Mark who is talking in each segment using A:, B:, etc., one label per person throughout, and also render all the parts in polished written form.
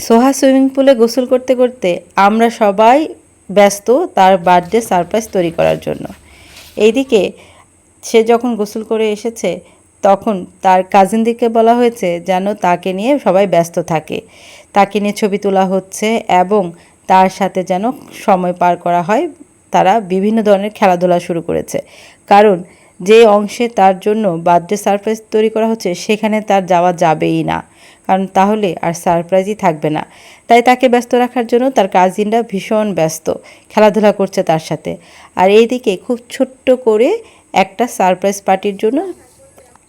A: সোহা swimming পুলে গোসল করতে করতে আমরা সবাই ব্যস্ত তার বার্থডে সারপ্রাইজ তৈরি করার জন্য। এইদিকে সে যখন গোসল করে এসেছে তখন তার কাজিনদেরকে বলা হয়েছে যেন তাকে নিয়ে সবাই ব্যস্ত থাকে, তাকে নিয়ে ছবি তোলা হচ্ছে এবং তার সাথে যেন সময় পার করা হয়। তারা বিভিন্ন ধরনের খেলাধুলা শুরু করেছে, কারণ যে অংশে তার জন্য বার্থডে সারপ্রাইজ তৈরি করা হচ্ছে সেখানে তার যাওয়া যাবেই না, কারণ তাহলে আর সারপ্রাইজই থাকবে না। তাই তাকে ব্যস্ত রাখার জন্য তার কাজিনরা ভীষণ ব্যস্ত, খেলাধুলা করছে তার সাথে। আর এইদিকে খুব ছোট্ট করে একটা সারপ্রাইজ পার্টির জন্য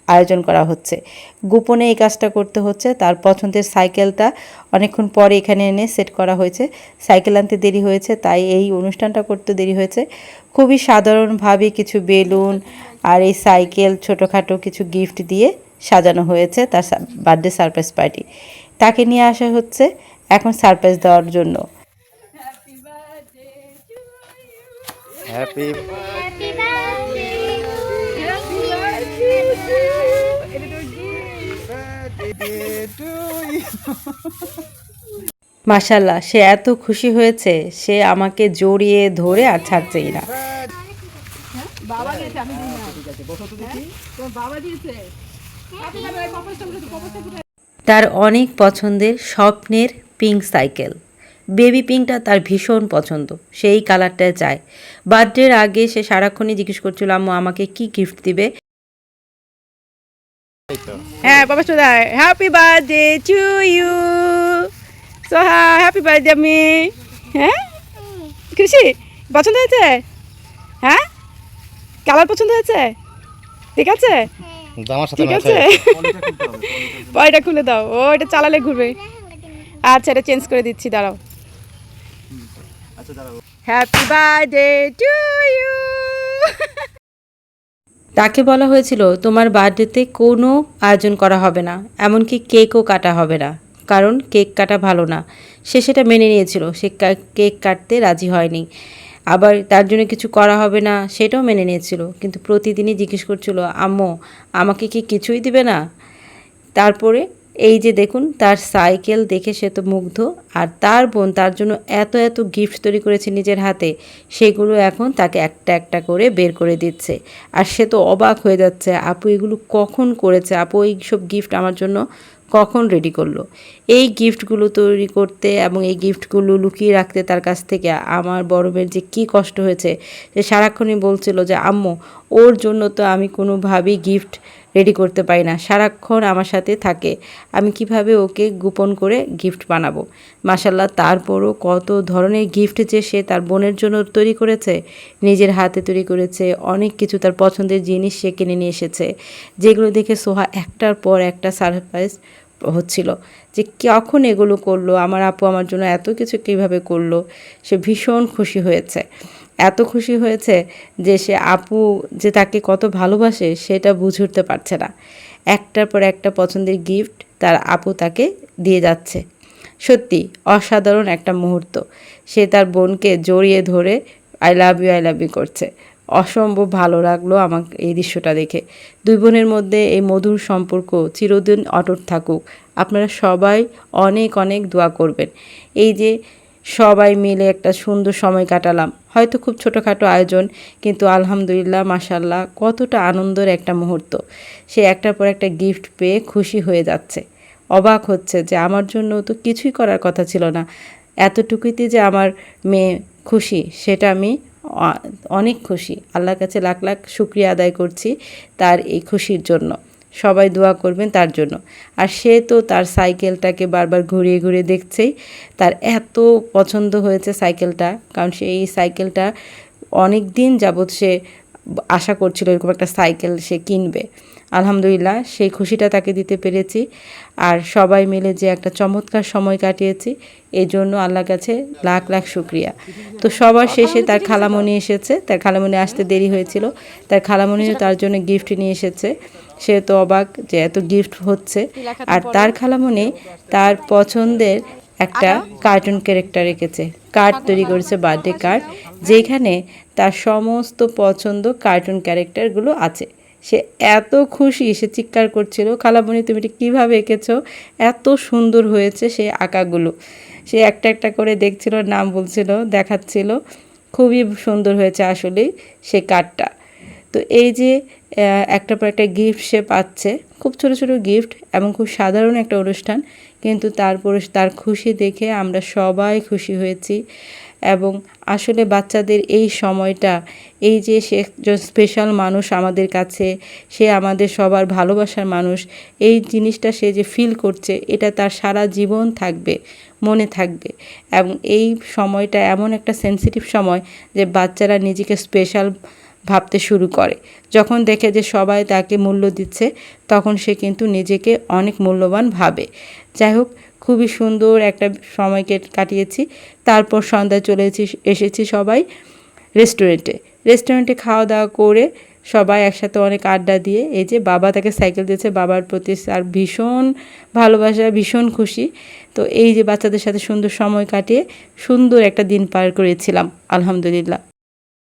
A: আয়োজন করা হচ্ছে। গোপনে এই কাজটা করতে হচ্ছে। তার পছন্দের সাইকেলটা অনেকক্ষণ পরে এখানে এনে সেট করা হয়েছে। সাইকেল আনতে দেরি হয়েছে, তাই এই অনুষ্ঠানটা করতে দেরি হয়েছে। খুবই সাধারণভাবে কিছু বেলুন আর এই সাইকেল, ছোটোখাটো কিছু গিফট দিয়ে সাজানো হয়েছে তার বার্থডে সারপ্রাইজ পার্টি। তাকে নিয়ে আসা হচ্ছে এখন সারপ্রাইজ দেওয়ার জন্য।
B: হ্যাপি
A: মাশাল্লাহ, সে এত খুশি হয়েছে, সে আমাকে জড়িয়ে ধরে আর ছাড়ছেই না। তার অনেক পছন্দের স্বপ্নের পিঙ্ক সাইকেল, বেবি পিঙ্কটা তার ভীষণ পছন্দ, সেই কালারটায় চায়। বার্থডের আগে সে সারাক্ষণই জিজ্ঞেস করছিল আম্মু আমাকে কি গিফট দিবে। হ্যাঁ বাবা, শোনা happy birthday to you Soha, happy birthday আমি। হ্যাঁ খুশি? পছন্দ হয়েছে? হ্যাঁ কালার পছন্দ হয়েছে? ঠিক আছে, ঠিক আছে। পয়টা খুলে দাও, ও এটা চালালে ঘুরবে। আচ্ছা এটা চেঞ্জ করে দিচ্ছি, দাঁড়াও। Happy birthday to you. তাকে বলা হয়েছিল তোমার বার্থডেতে কোনো আয়োজন করা হবে না, এমনকি কেকও কাটা হবে না, কারণ কেক কাটা ভালো না। সে সেটা মেনে নিয়েছিল, সে কেক কাটতে রাজি হয়নি। আবার তার জন্য কিছু করা হবে না সেটাও মেনে নিয়েছিল, কিন্তু প্রতিদিনই জিজ্ঞেস করছিল আম্মু আমাকে কি কিছুই দিবে না। তারপরে এই যে দেখুন তার সাইকেল দেখে সে তো মুগ্ধ, আর তার বোন তার জন্য এত এত গিফট তৈরি করেছে নিজের হাতে, সেগুলো এখন তাকে একটা একটা করে বের করে দিচ্ছে। আর সে তো অবাক হয়ে যাচ্ছে, আপু এগুলো কখন করেছে, আপু এই সব গিফট আমার জন্য কখন রেডি করলো। এই গিফটগুলো তৈরি করতে এবং এই গিফটগুলো লুকিয়ে রাখতে তার কাছ থেকে আমার বড় মেয়ের যে কী কষ্ট হয়েছে। সে সারাক্ষণই বলছিল যে আম্মু ওর জন্য তো আমি কোনোভাবেই গিফট রেডি করতে পারি না, সারাক্ষণ আমার সাথে থাকে, আমি কিভাবে ওকে গোপন করে গিফট বানাবো। মাশাল্লাহ, তারপরও কত ধরনের গিফট যে সে তার বোনের জন্য তৈরি করেছে, নিজের হাতে তৈরি করেছে। অনেক কিছু তার পছন্দের জিনিস সে কিনে নিয়ে এসেছে, যেগুলো দেখে সোহা একটার পর একটা সারপ্রাইজ হচ্ছিল যে কখন এগুলো করলো, আমার আপু আমার জন্য এত কিছু কীভাবে করলো। সে ভীষণ খুশি হয়েছে, এত খুশি হয়েছে যে সে আপু যে তাকে কত ভালোবাসে সেটা বুঝে উঠতে পারছে না। একটার পর একটা পছন্দের গিফট তার আপু তাকে দিয়ে যাচ্ছে। সত্যি অসাধারণ একটা মুহূর্ত। সে তার বোনকে জড়িয়ে ধরে আই লাভ ইউ করছে। অসম্ভব ভালো লাগলো আমাকে এই দৃশ্যটা দেখে। দুই বোনের মধ্যে এই মধুর সম্পর্ক চিরদিন অটুট থাকুক। আপনারা সবাই অনেক অনেক দোয়া করবেন। এই যে সবাই মিলে একটা সুন্দর সময় কাটালাম, হয়তো খুব ছোটোখাটো আয়োজন, কিন্তু আলহামদুলিল্লাহ মাশাল্লাহ কতটা আনন্দের একটা মুহূর্ত। সে একটার পর একটা গিফট পেয়ে খুশি হয়ে যাচ্ছে, অবাক হচ্ছে যে আমার জন্য তো কিছুই করার কথা ছিল না, এতটুকুতে যে আমার মেয়ে খুশি, সেটা আমি অনেক খুশি। আল্লাহর কাছে লাখ লাখ শুকরিয়া আদায় করছি তার এই খুশির জন্য। সবাই দোয়া করবেন তার জন্য। আর সে তো তার সাইকেলটাকে বারবার ঘুরিয়ে ঘুরিয়ে দেখছেই, তার এত পছন্দ হয়েছে সাইকেলটা, কারণ সে এই সাইকেলটা অনেক দিন যাবৎ সে আশা করছিল এরকম একটা সাইকেল সে কিনবে। আলহামদুলিল্লাহ সেই খুশিটা তাকে দিতে পেরেছি। আর সবাই মিলে যে একটা চমৎকার সময় কাটিয়েছি, এই জন্য আল্লাহর কাছে লাখ লাখ শুকরিয়া। তো সবার শেষে তার খালামণি এসেছে, তার খালামণি আসতে দেরি হয়েছিল, তার খালামণিও তার জন্য গিফট নিয়ে এসেছে। সে তো অবাক যে এত গিফট হচ্ছে। আর তার খালামণি তার পছন্দের একটা কার্টুন ক্যারেক্টার রেখেছে, কার্ড তৈরি করেছে, বার্থডে কার্ড, যেখানে তার সমস্ত পছন্দ কার্টুন ক্যারেক্টারগুলো আছে। সে এত খুশি, সে চিৎকার করছিল, খালামণি তুমি এটা কীভাবে এঁকেছো, এত সুন্দর হয়েছে সেই আঁকাগুলো। সে একটা একটা করে দেখছিল, নাম বলছিল, দেখাচ্ছিল। খুবই সুন্দর হয়েছে আসলেই সে কার্ডটা। তো এই যে একটার পর একটা গিফট সে পাচ্ছে, খুব ছোট ছোট গিফট এবং খুব সাধারণ একটা অনুষ্ঠান, কিন্তু তারপরে তার খুশি দেখে আমরা সবাই খুশি হয়েছি। এবং আসলে বাচ্চাদের এই সময়টা, এই যে সে একজন স্পেশাল মানুষ আমাদের কাছে, সে আমাদের সবার ভালোবাসার মানুষ, এই জিনিসটা সে যে ফিল করছে, এটা তার সারা জীবন থাকবে, মনে থাকবে। এবং এই সময়টা এমন একটা সেনসিটিভ সময় যে বাচ্চারা নিজেকে স্পেশাল ভাবতে শুরু করে। যখন দেখে যে সবাই তাকে মূল্য দিচ্ছে, তখন সে কিন্তু নিজেকে অনেক মূল্যবান ভাবে। যাই হোক, খুবই সুন্দর একটা সময়কে কাটিয়েছি। তারপর সন্ধ্যায় চলে এসেছি সবাই রেস্টুরেন্টে খাওয়া দাওয়া করে সবাই একসাথে অনেক আড্ডা দিয়ে, এই যে বাবা তাকে সাইকেল দিয়েছে, বাবার প্রতি তার ভীষণ ভালোবাসা, ভীষণ খুশি। তো এই যে বাচ্চাদের সাথে সুন্দর সময় কাটিয়ে সুন্দর একটা দিন পার করেছিলাম, আলহামদুলিল্লাহ।